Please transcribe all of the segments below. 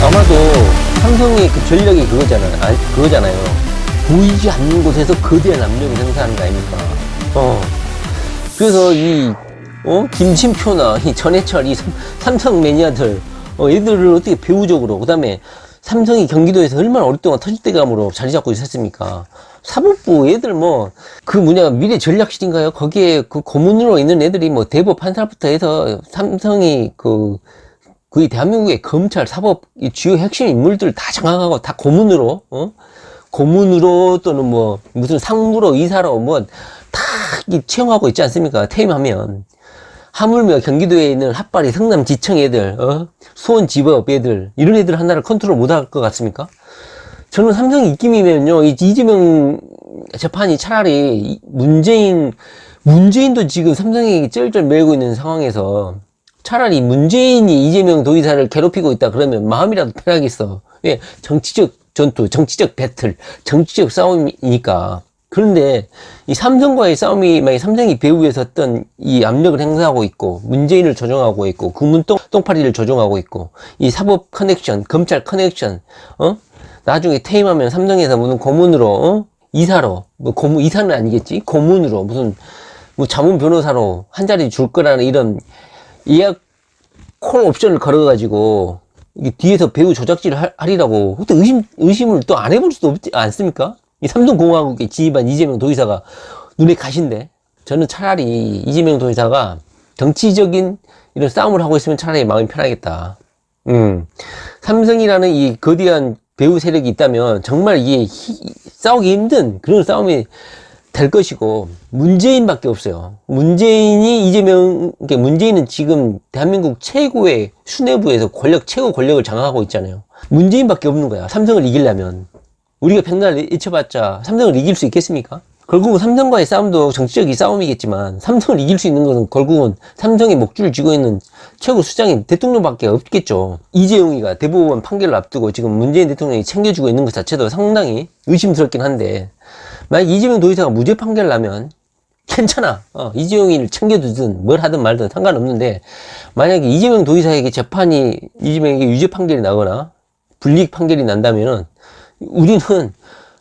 아마도 삼성의 그 전략이 그거잖아요. 보이지 않는 곳에서 거대한 압력을 행사하는 거 아닙니까? 그래서 김진표나 이 전해철, 이 삼성 매니아들, 얘들을 어떻게 배우적으로, 그 다음에 삼성이 경기도에서 얼마나 오랫동안 터줏대감으로 자리 잡고 있었습니까? 사법부 애들 미래 전략실인가요? 거기에 그 고문으로 있는 애들이 대법 판사부터 해서 삼성이 거의 대한민국의 검찰, 사법, 이 주요 핵심 인물들 다 장악하고 다 고문으로 또는 무슨 상무로, 이사로 다 채용하고 있지 않습니까? 퇴임하면. 하물며 경기도에 있는 핫바리, 성남지청 애들, 수원지법 애들, 이런 애들 하나를 컨트롤 못 할 것 같습니까? 저는 삼성 입김이면요, 이재명 재판이 차라리 문재인도 지금 삼성이 쩔쩔 매고 있는 상황에서 차라리 문재인이 이재명 도의사를 괴롭히고 있다 그러면 마음이라도 편하겠어. 왜? 정치적 전투, 정치적 배틀, 정치적 싸움이니까. 그런데 이 삼성과의 싸움이 만약 삼성이 배후에서 어떤 이 압력을 행사하고 있고 문재인을 조종하고 있고 국문 똥파리를 조종하고 있고 이 사법 커넥션, 검찰 커넥션, 나중에 퇴임하면 삼성에서 무슨 고문으로 이사로 이사는 아니겠지? 고문으로 무슨 자문 변호사로 한 자리 줄 거라는 이런 예약 콜 옵션을 걸어가지고 이게 뒤에서 배후 조작질을 하리라고 그때 의심을 또 안 해볼 수도 없지 않습니까? 이 삼성공화국에 진입한 이재명 도의사가 눈에 가신데 저는 차라리 이재명 도의사가 정치적인 이런 싸움을 하고 있으면 차라리 마음이 편하겠다. 삼성이라는 이 거대한 배후 세력이 있다면 정말 이게 싸우기 힘든 그런 싸움이 될 것이고 문재인밖에 없어요. 문재인은 지금 대한민국 최고의 수뇌부에서 최고 권력을 장악하고 있잖아요. 문재인밖에 없는 거야. 삼성을 이기려면. 우리가 백날 외쳐봤자 삼성을 이길 수 있겠습니까? 결국은 삼성과의 싸움도 정치적인 싸움이겠지만 삼성을 이길 수 있는 것은 결국은 삼성의 목줄을 쥐고 있는 최고 수장인 대통령밖에 없겠죠. 이재용이가 대법원 판결을 앞두고 지금 문재인 대통령이 챙겨주고 있는 것 자체도 상당히 의심스럽긴 한데 만약 이재명 도의사가 무죄 판결을 나면 괜찮아. 이재용이를 챙겨두든 뭘 하든 말든 상관없는데 만약에 이재명 도의사에게 이재명에게 유죄 판결이 나거나 불이익 판결이 난다면은 우리는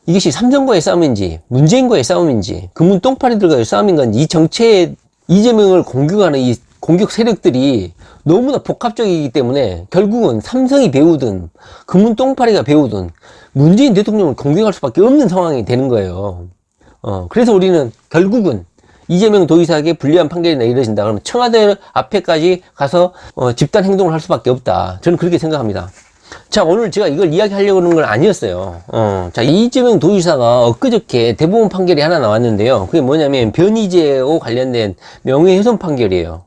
이것이 삼성과의 싸움인지 문재인과의 싸움인지 금문 똥파리들과의 싸움인 건지 이 정체에 이재명을 공격하는 이 공격 세력들이 너무나 복합적이기 때문에 결국은 삼성이 배우든 금문 똥파리가 배우든 문재인 대통령을 공격할 수밖에 없는 상황이 되는 거예요. 그래서 우리는 결국은 이재명 도의사에게 불리한 판결이 이뤄진다 그러면 청와대 앞에까지 가서 집단 행동을 할 수밖에 없다. 저는 그렇게 생각합니다. 자, 오늘 제가 이걸 이야기하려고 하는 건 아니었어요. 자, 이재명 도의사가 엊그저께 대법원 판결이 하나 나왔는데요. 그게 뭐냐면 변희재와 관련된 명예훼손 판결이에요.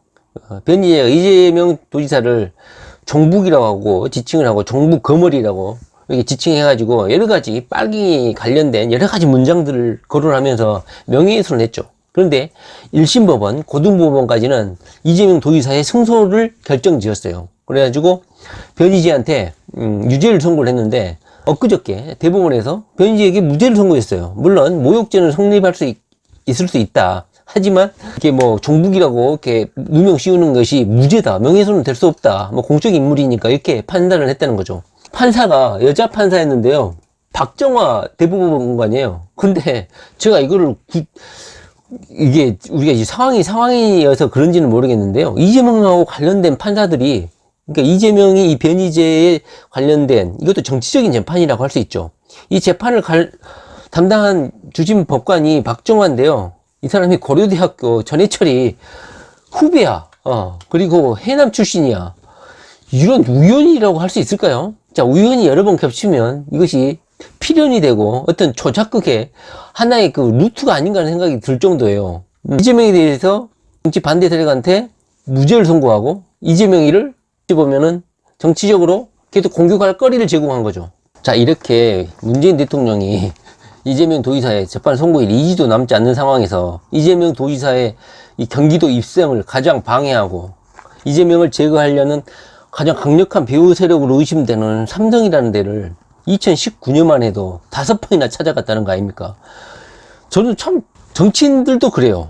변희재가 이재명 도지사를 종북이라고 하고 지칭을 하고 종북 거머리라고 이렇게 지칭해가지고 여러 가지 빨갱이 관련된 여러 가지 문장들을 거론하면서 명예훼손을 했죠. 그런데 1심 법원, 고등법원까지는 이재명 도의사의 승소를 결정지었어요. 그래가지고 변희재한테 유죄를 선고를 했는데 엊그저께 대법원에서 변희재에게 무죄를 선고했어요. 물론 모욕죄는 성립할 수 있을 수 있다. 하지만 이게 종북이라고 이렇게 누명 씌우는 것이 무죄다. 명예훼손은 될 수 없다. 공적 인물이니까 이렇게 판단을 했다는 거죠. 판사가 여자 판사였는데요. 박정화 대법원관이에요. 근데 제가 이거를 이게 우리가 이제 상황이어서 그런지는 모르겠는데요. 이재명하고 관련된 판사들이 그러니까 이재명이 이 변희재에 관련된 이것도 정치적인 재판이라고 할 수 있죠. 이 재판을 담당한 주심 법관이 박정화인데요. 이 사람이 고려대학교 전해철이 후배야. 그리고 해남 출신이야. 이런 우연이라고 할 수 있을까요? 자, 우연이 여러 번 겹치면 이것이 필연이 되고 어떤 조작극의 하나의 그 루트가 아닌가 하는 생각이 들 정도예요. 이재명에 대해서 정치 반대 세력한테 무죄를 선고하고 이재명이를 보면은 정치적으로 계속 공격할 거리를 제공한 거죠. 자, 이렇게 문재인 대통령이 이재명 도지사의 재판 선고일 2주도 남지 않는 상황에서 이재명 도지사의 이 경기도 입성을 가장 방해하고 이재명을 제거하려는 가장 강력한 배후 세력으로 의심되는 삼성이라는 데를 2019년만 해도 5번이나 찾아갔다는 거 아닙니까? 저는 참, 정치인들도 그래요.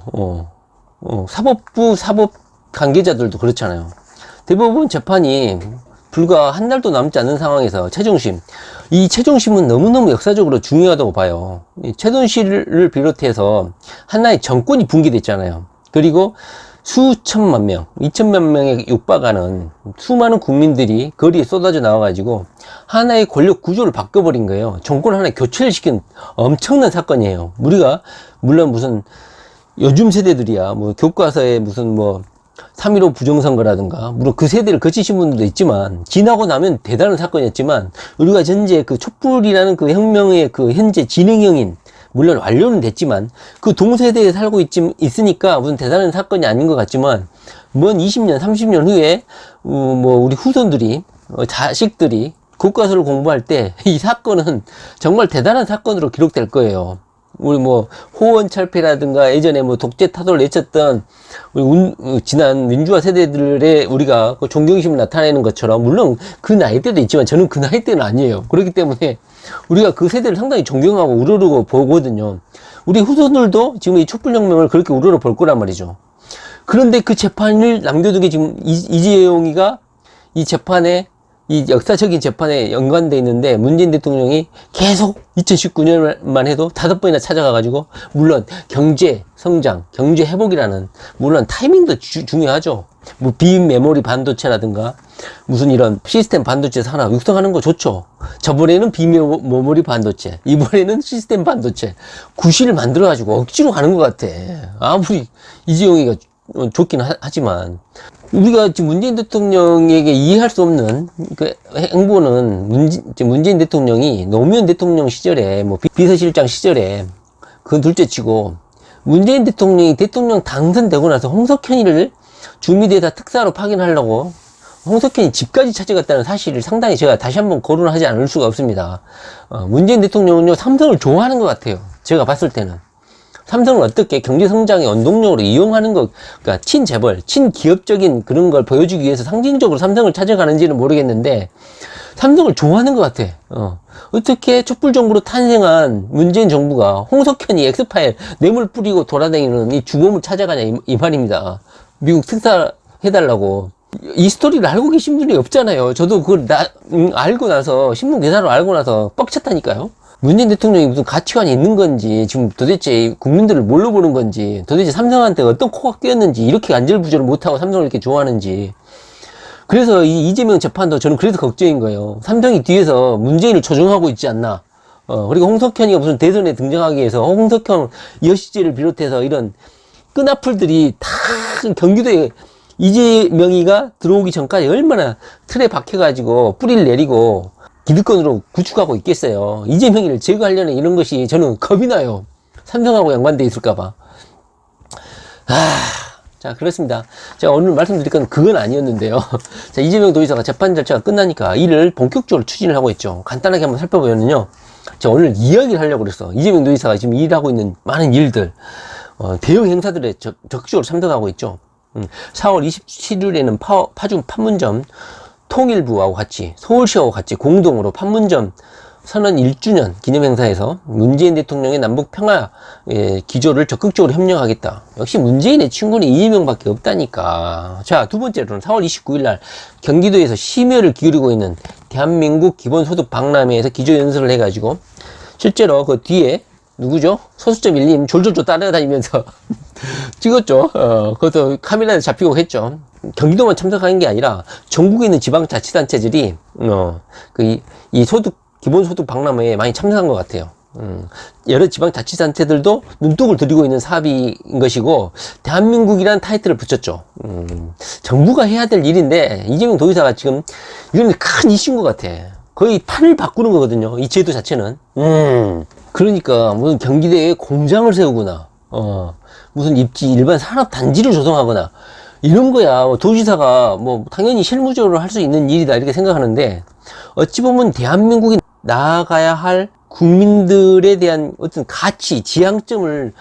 사법부, 사법 관계자들도 그렇잖아요. 대법원 재판이 불과 한 달도 남지 않는 상황에서 최종심, 이 최종심은 너무너무 역사적으로 중요하다고 봐요. 이 최순실을 비롯해서 하나의 정권이 붕괴됐잖아요. 그리고 수천만 명, 2천만 명에 육박하는 수많은 국민들이 거리에 쏟아져 나와가지고 하나의 권력 구조를 바꿔버린 거예요. 정권 하나에 교체를 시킨 엄청난 사건이에요. 우리가 물론 무슨 요즘 세대들이야 뭐 교과서에 무슨 뭐 3.15 부정선거라든가 물론 그 세대를 거치신 분들도 있지만 지나고 나면 대단한 사건이었지만 우리가 현재 그 촛불이라는 그 혁명의 그 현재 진행형인 물론 완료는 됐지만 그 동세대에 살고 있으니까 무슨 대단한 사건이 아닌 것 같지만 먼 20년 30년 후에 뭐 우리 후손들이 자식들이 교과서를 공부할 때 이 사건은 정말 대단한 사건으로 기록될 거예요. 우리 뭐 호원철폐라든가 예전에 뭐 독재 타도를 외쳤던 우리 지난 민주화 세대들의 우리가 그 존경심을 나타내는 것처럼 물론 그 나이 때도 있지만 저는 그 나이 때는 아니에요. 그렇기 때문에 우리가 그 세대를 상당히 존경하고 우러르고 보거든요. 우리 후손들도 지금 이 촛불혁명을 그렇게 우러러 볼 거란 말이죠. 그런데 그 재판을 남겨두게 지금 이재용이가 이 재판에 이 역사적인 재판에 연관돼 있는데 문재인 대통령이 계속 2019년만 해도 5번이나 찾아가가지고 물론 경제 성장, 경제 회복이라는 물론 타이밍도 중요하죠. 뭐 비메모리 반도체라든가 무슨 이런 시스템 반도체 산업 육성하는 거 좋죠. 저번에는 비메모리 반도체, 이번에는 시스템 반도체 구실을 만들어가지고 억지로 가는 것 같아. 아무리 이재용이가 좋긴 하지만 우리가 지금 문재인 대통령에게 이해할 수 없는 그 행보는 문재인 대통령이 노무현 대통령 시절에 뭐 비서실장 시절에 그건 둘째치고 문재인 대통령이 대통령 당선되고 나서 홍석현이를 주미대사 특사로 파견하려고 홍석현이 집까지 찾아갔다는 사실을 상당히 제가 다시 한번 거론하지 않을 수가 없습니다. 문재인 대통령은요 삼성을 좋아하는 것 같아요. 제가 봤을 때는. 삼성을 어떻게 경제성장의 원동력으로 이용하는 것, 그러니까 친재벌, 친기업적인 그런 걸 보여주기 위해서 상징적으로 삼성을 찾아가는지는 모르겠는데, 삼성을 좋아하는 것 같아. 어떻게 촛불정부로 탄생한 문재인 정부가 홍석현이 엑스파일 뇌물 뿌리고 돌아다니는 이 주범을 찾아가냐, 이 말입니다. 미국 특사 해달라고. 이 스토리를 알고 계신 분이 없잖아요. 저도 그걸 알고 나서, 신문 기사로 알고 나서 뻑쳤다니까요. 문재인 대통령이 무슨 가치관이 있는 건지, 지금 도대체 국민들을 뭘로 보는 건지, 도대체 삼성한테 어떤 코가 끼었는지, 이렇게 안절부절을 못하고 삼성을 이렇게 좋아하는지. 그래서 이 이재명 재판도 저는 그래서 걱정인 거예요. 삼성이 뒤에서 문재인을 조종하고 있지 않나. 그리고 홍석현이가 무슨 대선에 등장하기 위해서 홍석현 여시제를 비롯해서 이런 끈앞풀들이 다 경기도에 이재명이가 들어오기 전까지 얼마나 틀에 박혀가지고 뿌리를 내리고 기득권으로 구축하고 있겠어요. 이재명이를 제거하려는 이런 것이 저는 겁이 나요. 삼성하고 연관돼 있을까봐. 자, 그렇습니다. 제가 오늘 말씀드릴 건 그건 아니었는데요. 자, 이재명 도지사가 재판 절차가 끝나니까 이를 본격적으로 추진을 하고 있죠. 간단하게 한번 살펴보면요. 제가 오늘 이야기를 하려고 그랬어. 이재명 도지사가 지금 일하고 있는 많은 일들, 대형 행사들에 적극적으로 참석하고 있죠. 4월 27일에는 파주 판문점 통일부하고 같이 서울시하고 같이 공동으로 판문점 선언 1주년 기념행사에서 문재인 대통령의 남북 평화 기조를 적극적으로 협력하겠다. 역시 문재인의 친구는 이재명밖에 없다니까. 자, 두 번째로는 4월 29일 날 경기도에서 심혈을 기울이고 있는 대한민국 기본소득 박람회에서 기조연설을 해가지고 실제로 그 뒤에 누구죠? 소수점 1님 졸졸졸 따라다니면서 찍었죠. 그것도 카메라에 잡히고 했죠. 경기도만 참석하는 게 아니라 전국에 있는 지방자치단체들이 이 기본소득 박람회에 많이 참석한 것 같아요. 여러 지방자치단체들도 눈독을 들이고 있는 사업인 것이고 대한민국이라는 타이틀을 붙였죠. 정부가 해야 될 일인데 이재명 도지사가 지금 이건 큰 이슈인 것 같아. 거의 판을 바꾸는 거거든요. 이 제도 자체는. 그러니까 무슨 경기도에 공장을 세우거나 무슨 입지 일반 산업단지를 조성하거나 이런 거야. 도지사가 뭐 당연히 실무적으로 할 수 있는 일이다 이렇게 생각하는데 어찌 보면 대한민국이 나아가야 할 국민들에 대한 어떤 가치, 지향점을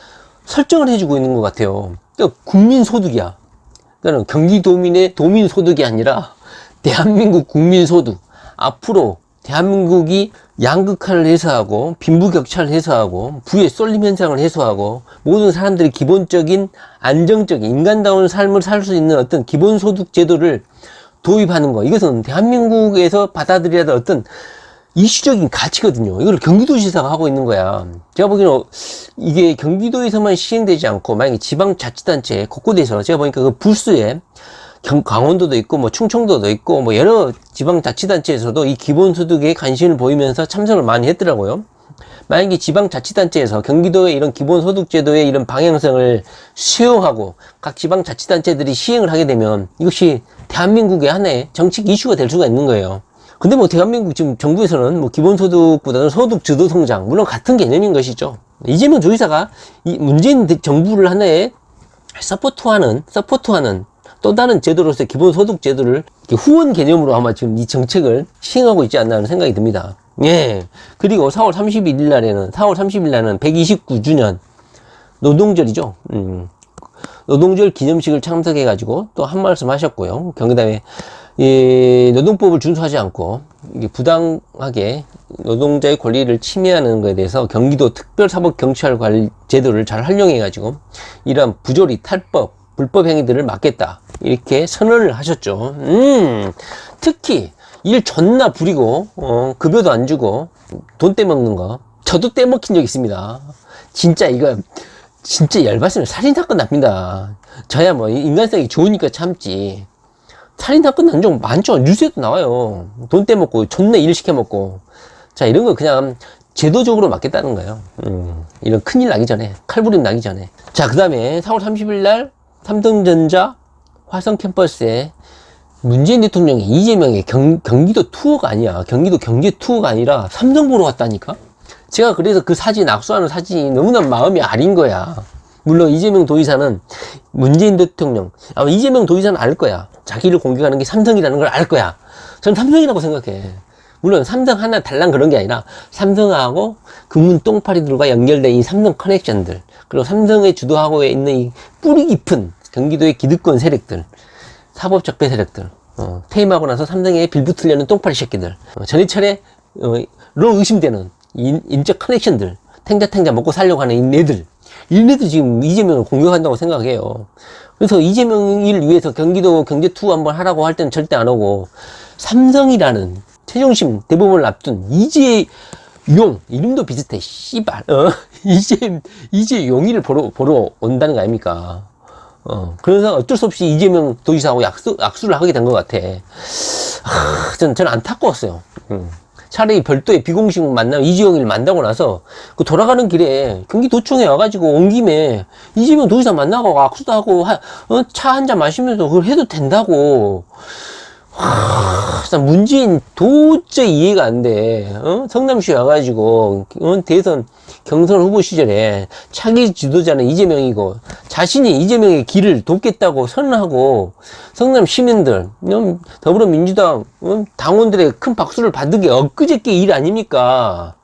설정을 해주고 있는 것 같아요. 그러니까 국민소득이야. 그러니까 경기도민의 도민소득이 아니라 대한민국 국민소득. 앞으로 대한민국이 양극화를 해소하고 빈부격차를 해소하고 부의 쏠림 현상을 해소하고 모든 사람들이 기본적인 안정적인 인간다운 삶을 살 수 있는 어떤 기본소득 제도를 도입하는 거, 이것은 대한민국에서 받아들여야 될 어떤 이슈적인 가치거든요. 이걸 경기도지사가 하고 있는 거야. 제가 보기에는 이게 경기도에서만 시행되지 않고 만약에 지방자치단체 곳곳에서 제가 보니까 그 부수에 강원도도 있고 뭐 충청도도 있고 뭐 여러 지방자치단체에서도 이 기본소득에 관심을 보이면서 참석을 많이 했더라고요. 만약에 지방자치단체에서 경기도의 이런 기본소득제도의 이런 방향성을 수용하고 각 지방자치단체들이 시행을 하게 되면 이것이 대한민국의 하나의 정책 이슈가 될 수가 있는 거예요. 근데 뭐 대한민국 지금 정부에서는 뭐 기본소득보다는 소득주도 성장, 물론 같은 개념인 것이죠. 이재명 도지사가 이 문재인 정부를 하나의 서포트하는 또 다른 제도로서 기본소득 제도를 후원 개념으로 아마 지금 이 정책을 시행하고 있지 않나 하는 생각이 듭니다. 예. 그리고 4월 31일 날에는 129주년 노동절이죠. 노동절 기념식을 참석해가지고 또 한 말씀 하셨고요. 그다음에 이 노동법을 준수하지 않고 이게 부당하게 노동자의 권리를 침해하는 것에 대해서 경기도 특별사법경찰 관리 제도를 잘 활용해가지고 이러한 부조리, 탈법, 불법 행위들을 막겠다. 이렇게 선언을 하셨죠. 특히 일 존나 부리고 급여도 안 주고 돈 떼먹는 거 저도 떼먹힌 적 있습니다. 진짜 이거 진짜 열받으면 살인사건 납니다. 저야 뭐 인간성이 좋으니까 참지. 살인사건 난 적 많죠. 뉴스에도 나와요. 돈 떼먹고 존나 일 시켜먹고. 자, 이런 거 그냥 제도적으로 막겠다는 거예요. 이런 큰일 나기 전에, 칼부림 나기 전에. 자, 그 다음에 4월 30일 날 삼성전자 화성 캠퍼스에 문재인 대통령이 이재명의 경기도 투어가 아니야. 경기도 경제 투어가 아니라 삼성 보러 왔다니까? 제가 그래서 그 사진, 악수하는 사진이 너무나 마음이 아린 거야. 물론 이재명 도지사는 문재인 대통령, 아마 이재명 도지사는 알 거야. 자기를 공격하는 게 삼성이라는 걸 알 거야. 저는 삼성이라고 생각해. 물론 삼성 하나 달랑 그런 게 아니라 삼성하고 금문 똥파리들과 연결된 이 삼성 커넥션들, 그리고 삼성에 주도하고 있는 이 뿌리 깊은 경기도의 기득권 세력들, 사법적배 세력들, 퇴임하고 나서 삼성에 빌붙으려는 똥파리 새끼들, 전해철에 로 의심되는 인적 커넥션들, 탱자탱자 먹고 살려고 하는 이네들 지금 이재명을 공격한다고 생각해요. 그래서 이재명을 위해서 경기도 경제 투어 한번 하라고 할 때는 절대 안 오고, 삼성이라는 최종심 대법원을 앞둔 이재용, 이름도 비슷해, 씨발, 이재용이를 보러 온다는 거 아닙니까? 그래서 어쩔 수 없이 이재명 도지사하고 악수를 하게 된 것 같아. 저는 안타까웠어요. 차라리 별도의 비공식 만나면 이재용이를 만나고 나서 그 돌아가는 길에 경기도청에 와가지고 온 김에 이재명 도지사 만나고 악수도 하고 차 한잔 마시면서 그걸 해도 된다고. 문재인 도저히 이해가 안 돼. 성남시 와가지고 대선 경선 후보 시절에 차기 지도자는 이재명이고 자신이 이재명의 길을 돕겠다고 선언하고 성남 시민들, 더불어민주당 당원들의 큰 박수를 받은 게 엊그저께 일 아닙니까?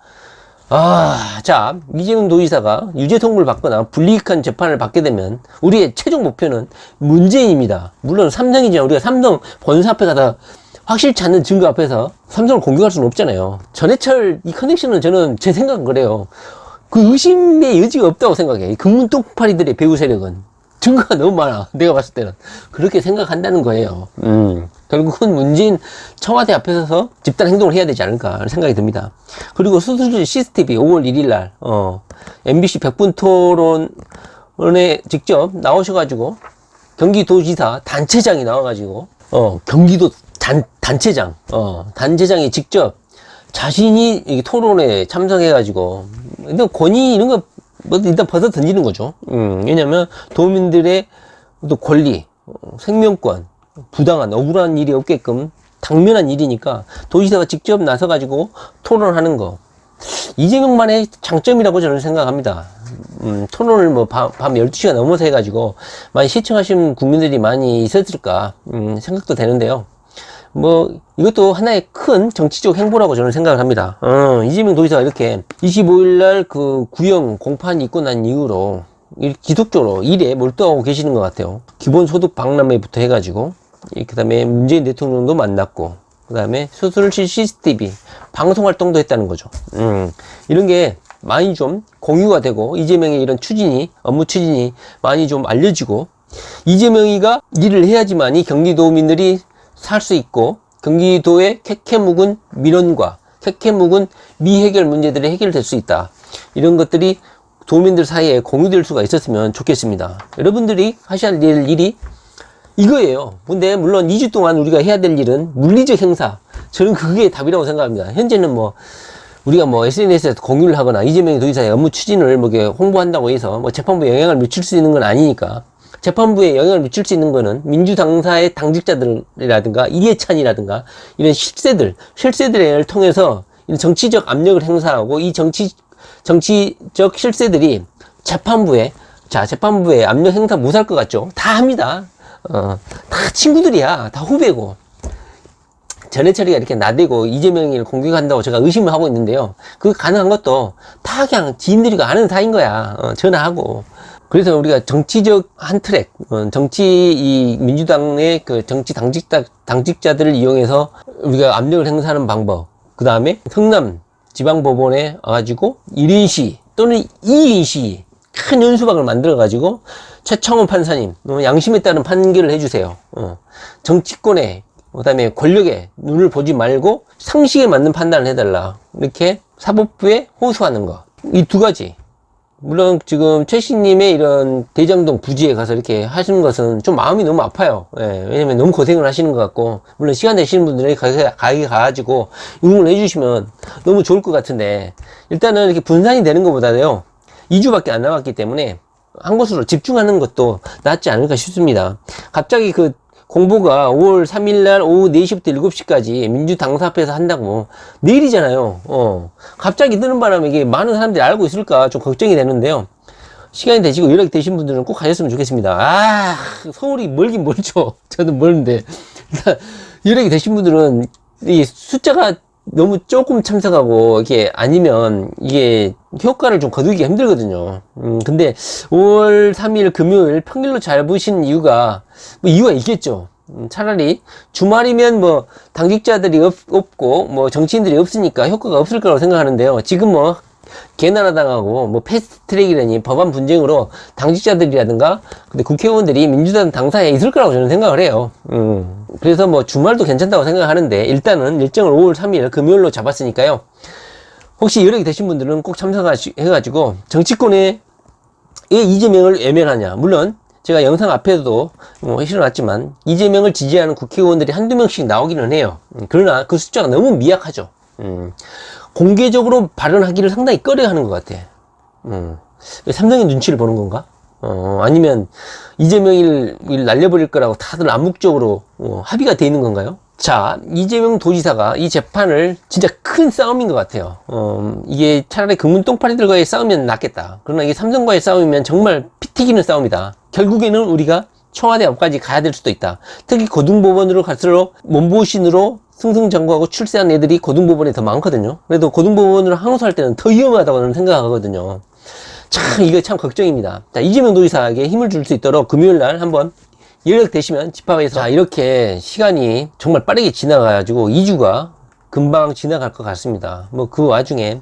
자, 이재명 도지사가 유죄 선고를 받거나 불이익한 재판을 받게 되면 우리의 최종 목표는 문재인입니다. 물론 삼성이지만 우리가 삼성 본사 앞에 가다 확실치 않는 증거 앞에서 삼성을 공격할 수는 없잖아요. 전해철 이 커넥션은 저는 제 생각은 그래요. 그 의심의 여지가 없다고 생각해. 이 금문 똥파리들의 배후 세력은 증거가 너무 많아. 내가 봤을 때는 그렇게 생각한다는 거예요. 결국은 문재인 청와대 앞에 서서 집단 행동을 해야 되지 않을까 하는 생각이 듭니다. 그리고 수수주 CCTV 5월 1일 날 MBC 100분 토론에 직접 나오셔가지고 경기도지사 단체장이 나와가지고 경기도 단체장이 직접 자신이 이 토론에 참석해가지고 일단 권위 이런 거 뭐 일단 벗어 던지는 거죠. 왜냐면 도민들의 또 권리, 생명권, 부당한 억울한 일이 없게끔 당면한 일이니까 도지사가 직접 나서가지고 토론하는 거, 이재명만의 장점이라고 저는 생각합니다. 토론을 뭐 밤 12시가 넘어서 해가지고 많이 시청하신 국민들이 많이 있었을까 생각도 되는데요. 뭐 이것도 하나의 큰 정치적 행보라고 저는 생각을 합니다. 이재명 도지사가 이렇게 25일날 그 구형 공판이 있고 난 이후로 지속적으로 일에 몰두하고 계시는 것 같아요. 기본소득 박람회부터 해가지고 그 다음에 문재인 대통령도 만났고 그 다음에 수술실 CCTV, 방송 활동도 했다는 거죠. 이런 게 많이 좀 공유가 되고, 이재명의 이런 추진이, 업무 추진이 많이 좀 알려지고, 이재명이가 일을 해야지만이 경기도민들이 살 수 있고, 경기도의 캐캐묵은 민원과 캐캐묵은 미해결 문제들이 해결될 수 있다. 이런 것들이 도민들 사이에 공유될 수가 있었으면 좋겠습니다. 여러분들이 하셔야 될 일이 이거예요. 근데 물론 2주 동안 우리가 해야 될 일은 물리적 행사. 저는 그게 답이라고 생각합니다. 현재는 뭐 우리가 뭐 SNS에서 공유를 하거나 이재명의 도지사의 업무 추진을 뭐 홍보한다고 해서 뭐 재판부에 영향을 미칠 수 있는 건 아니니까. 재판부에 영향을 미칠 수 있는 거는 민주당사의 당직자들이라든가 이해찬이라든가 이런 실세들을 통해서 정치적 압력을 행사하고, 이 정치적 실세들이 재판부에 압력 행사 못할 것 같죠? 다 합니다. 다 친구들이야. 다 후배고. 전해철이가 이렇게 나대고 이재명을 공격한다고 제가 의심을 하고 있는데요. 그 가능한 것도 다 그냥 지인들이 아는 사이인 거야. 전화하고. 그래서 우리가 정치적 한 트랙, 이 민주당의 그 정치 당직자들을 이용해서 우리가 압력을 행사하는 방법. 그 다음에 성남 지방법원에 와가지고 1인 또는 2인 큰 연수박을 만들어가지고 최창원 판사님, 양심에 따른 판결을 해주세요. 정치권에, 그 다음에 권력에 눈을 보지 말고 상식에 맞는 판단을 해달라. 이렇게 사법부에 호소하는 거. 이 두 가지. 물론 지금 최씨님의 이런 대장동 부지에 가서 이렇게 하시는 것은 좀 마음이 너무 아파요. 예, 왜냐면 너무 고생을 하시는 것 같고, 물론 시간 되시는 분들이 가게 가가지고 응원을 해주시면 너무 좋을 것 같은데, 일단은 이렇게 분산이 되는 것보다요 2주밖에 안 남았기 때문에 한 곳으로 집중하는 것도 낫지 않을까 싶습니다. 갑자기 그 공보가 5월 3일날 오후 4시부터 7시까지 민주당사 앞에서 한다고. 내일이잖아요. 갑자기 뜨는 바람에 이게 많은 사람들이 알고 있을까 좀 걱정이 되는데요. 시간이 되시고 연락이 되신 분들은 꼭 가셨으면 좋겠습니다. 서울이 멀긴 멀죠. 저는 멀는데. 연락이 되신 분들은 이 숫자가 너무 조금 참석하고 이게 아니면 이게 효과를 좀 거두기가 힘들거든요. 근데 5월 3일 금요일 평일로 잘 보신 이유가 이유가 있겠죠. 차라리 주말이면 뭐 당직자들이 없고 뭐 정치인들이 없으니까 효과가 없을 거라고 생각하는데요. 지금 뭐 개나라당하고 뭐 패스트트랙이라니 법안 분쟁으로 당직자들이라든가 근데 국회의원들이 민주당 당사에 있을 거라고 저는 생각을 해요. 그래서 뭐 주말도 괜찮다고 생각하는데, 일단은 일정을 5월 3일 금요일로 잡았으니까요. 혹시 여력이 되신 분들은 꼭 참석해가지고 정치권에 왜 이재명을 외면하냐. 물론 제가 영상 앞에서도 실어놨지만 이재명을 지지하는 국회의원들이 한두 명씩 나오기는 해요. 그러나 그 숫자가 너무 미약하죠. 공개적으로 발언하기를 상당히 꺼려하는 것 같아. 삼성의 눈치를 보는 건가? 아니면 이재명을 날려버릴 거라고 다들 암묵적으로 합의가 돼 있는 건가요? 자, 이재명 도지사가 이 재판을 진짜 큰 싸움인 것 같아요. 이게 차라리 금문 똥파리들과의 싸움이면 낫겠다. 그러나 이게 삼성과의 싸움이면 정말 피 튀기는 싸움이다. 결국에는 우리가 청와대 앞까지 가야 될 수도 있다. 특히 고등법원으로 갈수록 몸보신으로 승승장구하고 출세한 애들이 고등법원에 더 많거든요. 그래도 고등법원으로 항소할 때는 더 위험하다고 저는 생각하거든요. 참 이거 참 걱정입니다. 자, 이재명 도지사에게 힘을 줄 수 있도록 금요일날 한번 연락되시면 집합에서. 자, 이렇게 시간이 정말 빠르게 지나가가지고 2주가 금방 지나갈 것 같습니다. 뭐 그 와중에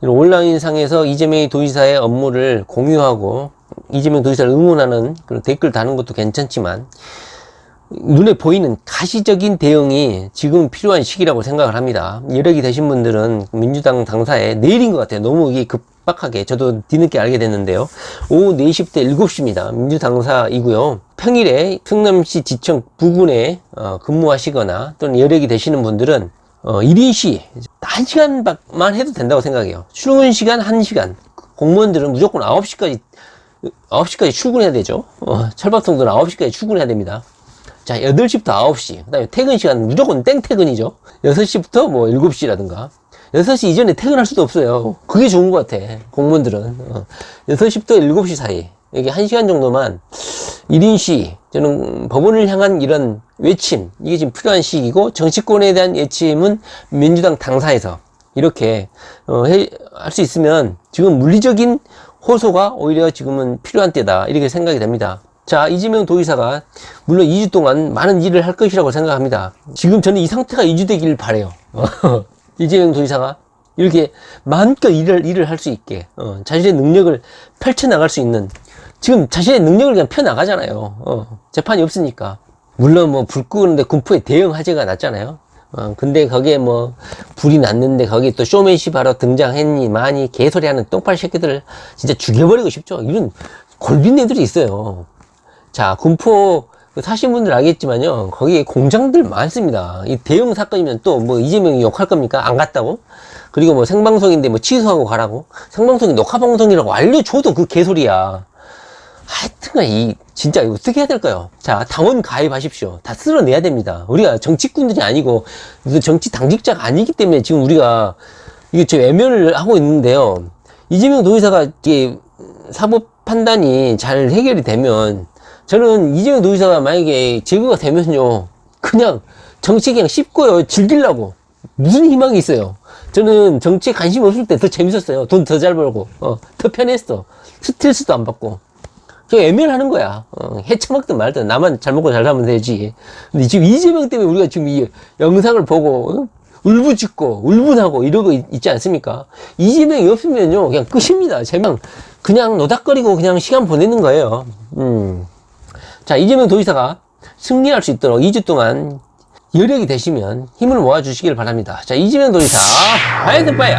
이런 온라인상에서 이재명 도지사의 업무를 공유하고 이재명 도지사를 응원하는 그런 댓글 다는 것도 괜찮지만, 눈에 보이는 가시적인 대응이 지금 필요한 시기라고 생각을 합니다. 여력이 되신 분들은 민주당 당사에 내일인 것 같아요. 너무 이게 급박하게. 저도 뒤늦게 알게 됐는데요. 오후 4시부터 7시입니다. 민주당사이고요. 평일에 성남시 지청 부근에 근무하시거나 또는 여력이 되시는 분들은 1인시 1시간만 해도 된다고 생각해요. 출근 시간 1시간. 공무원들은 무조건 9시까지 출근해야 되죠. 철밥통들은 9시까지 출근해야 됩니다. 자, 8시부터 9시. 그 다음에 퇴근 시간 무조건 땡퇴근이죠. 6시부터 뭐 7시라든가. 6시 이전에 퇴근할 수도 없어요. 그게 좋은 것 같아. 공무원들은. 6시부터 7시 사이. 이게 1시간 정도만 1인시. 저는 법원을 향한 이런 외침. 이게 지금 필요한 시기고, 정치권에 대한 외침은 민주당 당사에서 이렇게 할 수 있으면 지금 물리적인 호소가 오히려 지금은 필요한 때다. 이렇게 생각이 됩니다. 자, 이재명 도의사가 물론 2주 동안 많은 일을 할 것이라고 생각합니다. 지금 저는 이 상태가 유지되기를 바라요. 이재명 도의사가 이렇게 마음껏 일을 할 수 있게, 자신의 능력을 펼쳐나갈 수 있는, 지금 자신의 능력을 그냥 펴나가잖아요. 재판이 없으니까. 물론 뭐 불 끄는데 군포에 대형 화재가 났잖아요. 근데 거기에 뭐 불이 났는데 거기에 또 쇼맨십 하러 등장했니 많이 개소리 하는 똥팔 새끼들을 진짜 죽여버리고 싶죠. 이런 골빈 애들이 있어요. 자, 군포 사신 분들 알겠지만요, 거기에 공장들 많습니다. 이 대형 사건이면 또 뭐 이재명이 욕할 겁니까? 안 갔다고? 그리고 뭐 생방송인데 뭐 취소하고 가라고? 생방송이 녹화방송이라고 알려줘도 그 개소리야. 하여튼간 진짜 어떻게 해야 될까요? 자, 당원 가입하십시오. 다 쓸어내야 됩니다. 우리가 정치꾼들이 아니고 정치 당직자가 아니기 때문에 지금 우리가 이게 저 외면을 하고 있는데요. 이재명 도의사가 이게 사법 판단이 잘 해결이 되면, 저는 이재명 도의사가 만약에 제거가 되면요, 그냥 정치 그냥 씹고요, 즐기려고. 무슨 희망이 있어요? 저는 정치에 관심 없을 때 더 재밌었어요. 돈 더 잘 벌고, 더 편했어. 스트레스도 안 받고. 그냥 애면하는 거야. 해쳐먹든 말든 나만 잘 먹고 잘 살면 되지. 근데 지금 이재명 때문에 우리가 지금 이 영상을 보고 울부짖고 울분하고 이러고 있지 않습니까? 이재명이 없으면요 그냥 끝입니다. 그냥 노닥거리고 그냥 시간 보내는 거예요. 자, 이재명 도의사가 승리할 수 있도록 2주 동안 여력이 되시면 힘을 모아주시길 바랍니다. 자, 이재명 도의사 화이트 파이어!